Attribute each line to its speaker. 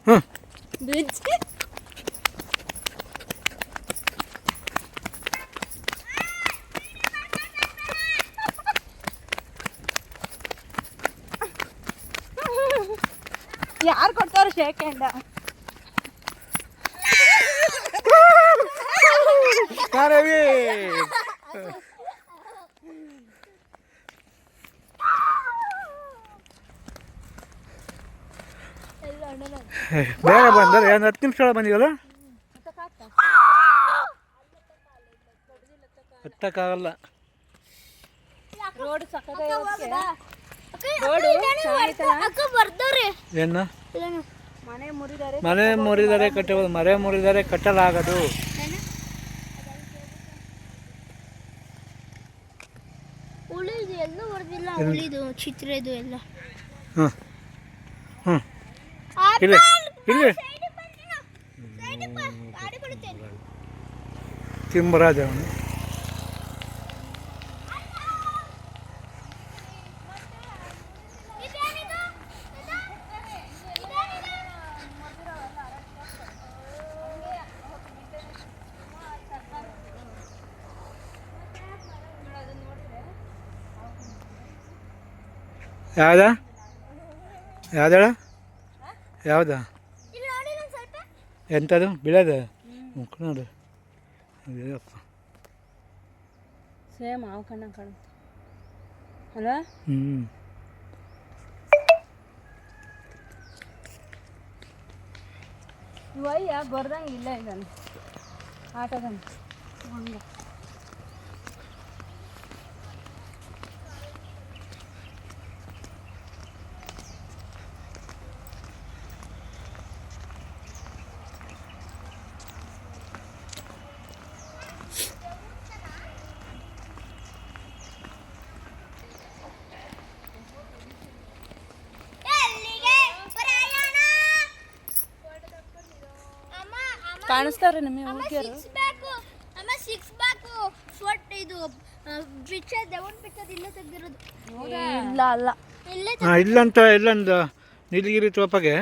Speaker 1: bridge ಯಾರು ಕೊಡ್ತಾರ shake hand
Speaker 2: ಬೇಗ ಬಂದರೆ ಒಂದು 10 ನಿಮಿಷ ಬಂದಿವಲ್ಲ ಹತ್ತಕ್ಕಾಗಲ್ಲ
Speaker 1: ರೋಡ್
Speaker 2: ಏನು
Speaker 1: ಮನೆ
Speaker 2: ಮನೆ ಕಟ್ಟಬಹುದು ಮನೆ ಮುರಿದರೆ ಕಟ್ಟಲಾಗದು
Speaker 3: ಉಳಿದು ಎಲ್ಲ ಹೊಡೆದಿಲ್ಲ ಉಳಿದು ಚಿತ್ರ ಇದು ಎಲ್ಲ
Speaker 2: ಇಲ್ಲಿ ಇಲ್ಲಿ ತಿಮ್ಮರಾಜ ಅವನು ಯಾವ್ದ ಯಾವ್ದಳ ಯಾವ್ದ ಎಂಥದು ಬೀಳೋದು ಮುಖ ನೋಡು ಅಯ್ಯಪ್ಪ
Speaker 1: ಸೇಮ್ ಹಾವು ಕಣ್ಣಂಗೆ ಕಾಣುತ್ತೆ ಅಲ್ವಾ ಇವಯ್ಯ ಬರ್ದಂಗೆ ಇಲ್ಲ ಇದ್ದಾನೆ ಆಟೋದನ್ನು ಹಂಗೆ ಕಾಣಿಸ್ತಾವ್ರೆ ನಿಮಗೆ ಹುಡುಗಿಯರು ಇಲ್ಲ ಅಲ್ಲ
Speaker 2: ಇಲ್ಲಂತ ಇಲ್ಲೊಂದು ನೀಲಗಿರಿ ತೋಪಗೆ